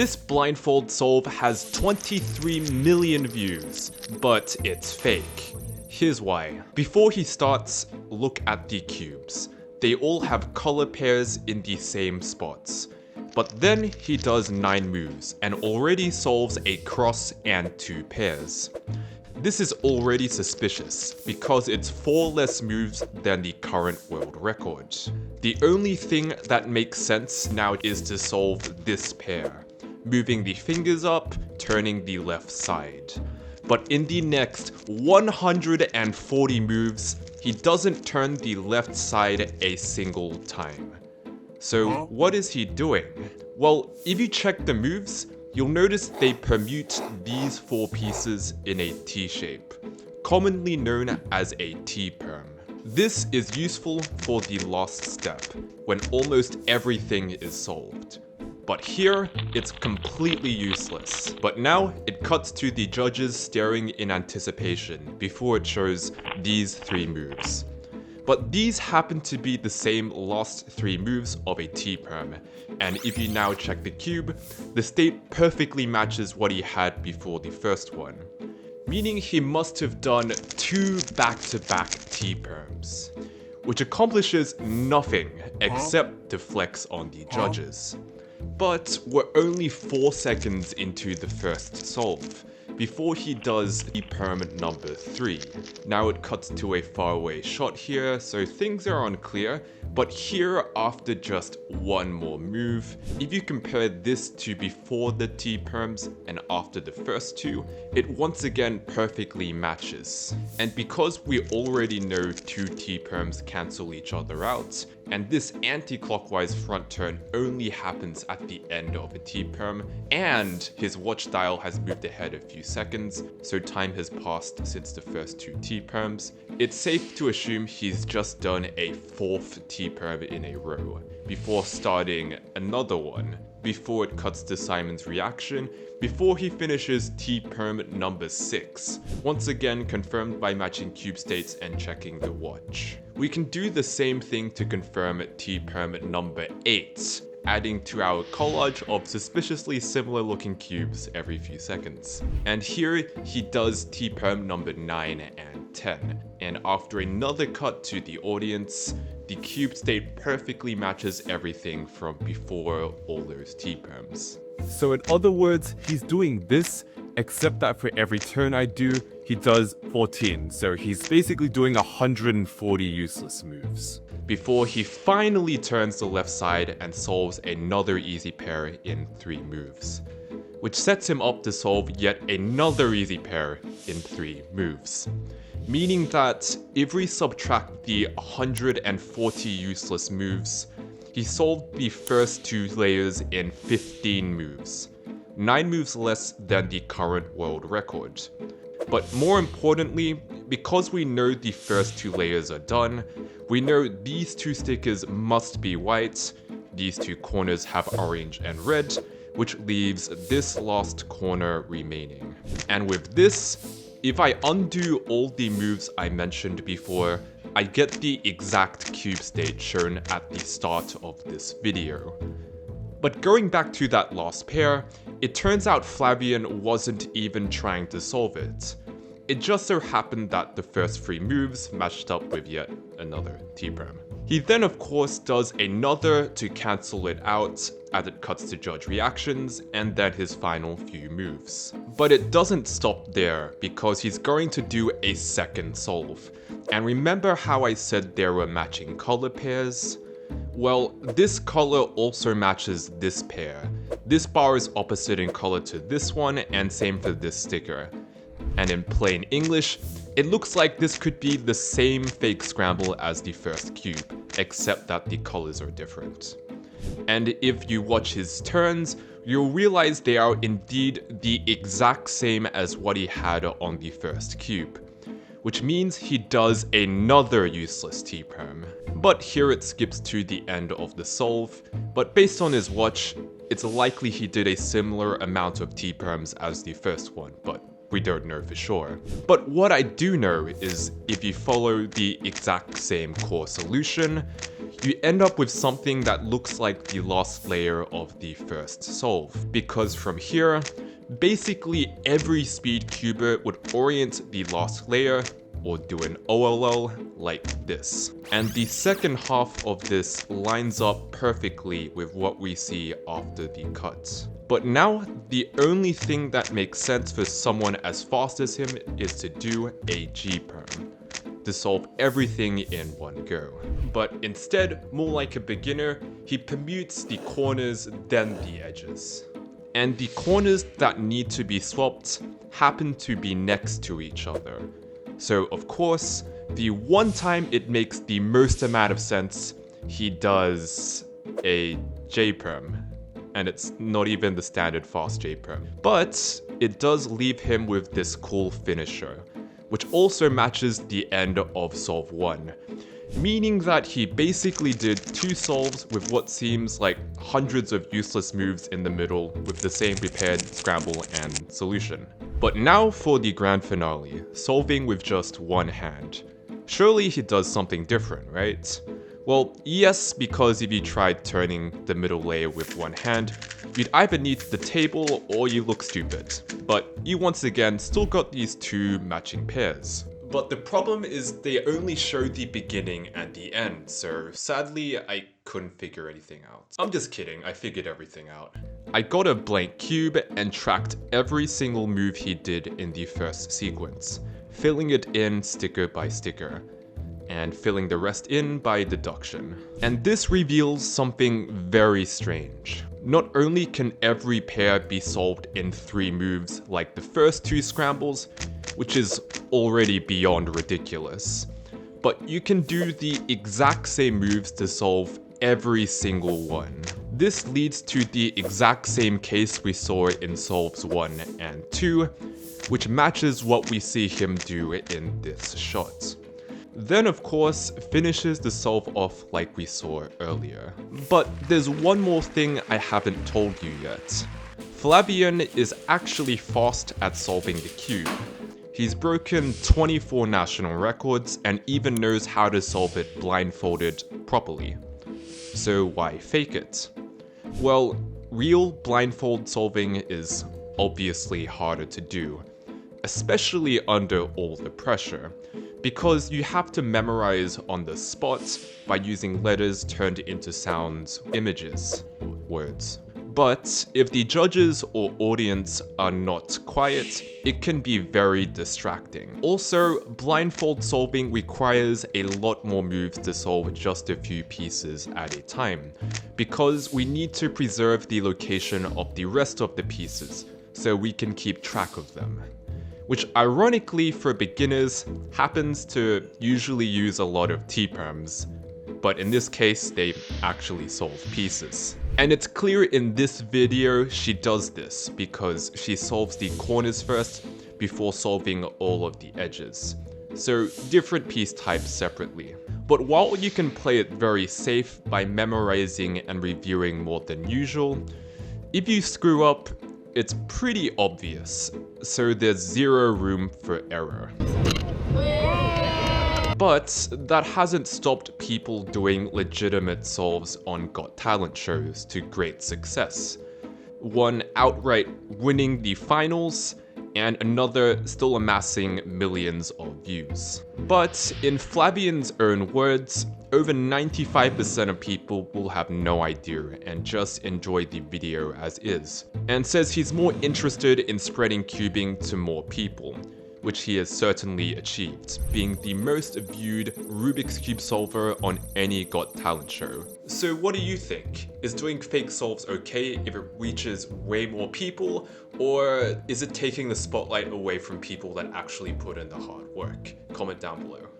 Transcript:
This blindfold solve has 23 million views, but it's fake. Here's why. Before he starts, look at the cubes. They all have color pairs in the same spots. But then he does 9 moves and already solves a cross and 2 pairs. This is already suspicious because it's 4 less moves than the current world record. The only thing that makes sense now is to solve this pair, moving the fingers up, turning the left side. But in the next 140 moves, he doesn't turn the left side a single time. So what is he doing? Well, if you check the moves, you'll notice they permute these 4 pieces in a T-shape, commonly known as a T-perm. This is useful for the last step, when almost everything is solved. But here, it's completely useless. But now, it cuts to the judges staring in anticipation before it shows these 3 moves. But these happen to be the same last 3 moves of a T-perm, and if you now check the cube, the state perfectly matches what he had before the first one. Meaning he must have done 2 back-to-back T-perms, which accomplishes nothing except to flex on the judges. But we're only 4 seconds into the first solve, before he does T-perm number 3. Now it cuts to a faraway shot here, so things are unclear, but here after just 1 more move, if you compare this to before the T-perms and after the first 2, it once again perfectly matches. And because we already know 2 T-perms cancel each other out, and this anti-clockwise front turn only happens at the end of a T-perm, and his watch dial has moved ahead a few seconds, so time has passed since the first 2 T-perms, it's safe to assume he's just done a 4th T-perm in a row, before starting another one, before it cuts to Simon's reaction, before he finishes T-perm number 6, once again confirmed by matching cube states and checking the watch. We can do the same thing to confirm T-perm number 8, adding to our collage of suspiciously similar looking cubes every few seconds. And here he does T-perm number 9 and 10, and after another cut to the audience, the cube state perfectly matches everything from before all those T-perms. So in other words, he's doing this, except that for every turn I do, he does 14. So he's basically doing 140 useless moves. Before he finally turns the left side and solves another easy pair in 3 moves, which sets him up to solve yet another easy pair in 3 moves. Meaning that if we subtract the 140 useless moves, he solved the first 2 layers in 15 moves, 9 moves less than the current world record. But more importantly, because we know the first 2 layers are done, we know these 2 stickers must be white, these 2 corners have orange and red, which leaves this last corner remaining. And with this, if I undo all the moves I mentioned before, I get the exact cube state shown at the start of this video. But going back to that last pair, it turns out Flavian wasn't even trying to solve it. It just so happened that the first 3 moves matched up with yet another T-perm. He then of course does another to cancel it out as it cuts to judge reactions and then his final few moves. But it doesn't stop there because he's going to do a second solve. And remember how I said there were matching color pairs? Well, this color also matches this pair. This bar is opposite in color to this one and same for this sticker. And in plain English, it looks like this could be the same fake scramble as the first cube, except that the colors are different. And if you watch his turns, you'll realize they are indeed the exact same as what he had on the first cube, which means he does another useless T-perm. But here it skips to the end of the solve, but based on his watch, it's likely he did a similar amount of T-perms as the first one, but we don't know for sure. But what I do know is if you follow the exact same core solution, you end up with something that looks like the last layer of the first solve. Because from here, basically every speed cuber would orient the last layer or do an OLL like this. And the second half of this lines up perfectly with what we see after the cut. But now, the only thing that makes sense for someone as fast as him is to do a G-perm, to solve everything in one go. But instead, more like a beginner, he permutes the corners then the edges. And the corners that need to be swapped happen to be next to each other. So of course, the one time it makes the most amount of sense, he does a J-perm. And it's not even the standard fast J-perm. But it does leave him with this cool finisher, which also matches the end of solve 1. Meaning that he basically did 2 solves with what seems like hundreds of useless moves in the middle with the same prepared scramble and solution. But now for the grand finale, solving with just one hand. Surely he does something different, right? Well, yes, because if you tried turning the middle layer with one hand, you'd either need the table or you look stupid. But you once again still got these 2 matching pairs. But the problem is they only show the beginning and the end, so sadly I couldn't figure anything out. I'm just kidding, I figured everything out. I got a blank cube and tracked every single move he did in the first sequence, filling it in sticker by sticker, and filling the rest in by deduction. And this reveals something very strange. Not only can every pair be solved in 3 moves like the first 2 scrambles, which is already beyond ridiculous, but you can do the exact same moves to solve every single one. This leads to the exact same case we saw in solves 1 and 2, which matches what we see him do in this shot. Then of course, finishes the solve off like we saw earlier. But there's one more thing I haven't told you yet. Flavian is actually fast at solving the cube. He's broken 24 national records and even knows how to solve it blindfolded properly. So why fake it? Well, real blindfold solving is obviously harder to do, especially under all the pressure, because you have to memorize on the spot by using letters turned into sounds, images, words. But if the judges or audience are not quiet, it can be very distracting. Also, blindfold solving requires a lot more moves to solve just a few pieces at a time, because we need to preserve the location of the rest of the pieces, so we can keep track of them. Which ironically for beginners happens to usually use a lot of T-perms, but in this case they actually solve pieces. And it's clear in this video she does this because she solves the corners first before solving all of the edges. So different piece types separately. But while you can play it very safe by memorizing and reviewing more than usual, if you screw up, it's pretty obvious, so there's zero room for error. But that hasn't stopped people doing legitimate solves on Got Talent shows to great success. One outright winning the finals, and another still amassing millions of views. But in Flavian's own words, over 95% of people will have no idea and just enjoy the video as is, and says he's more interested in spreading cubing to more people, which he has certainly achieved, being the most viewed Rubik's Cube solver on any Got Talent show. So what do you think? Is doing fake solves okay if it reaches way more people, or is it taking the spotlight away from people that actually put in the hard work? Comment down below.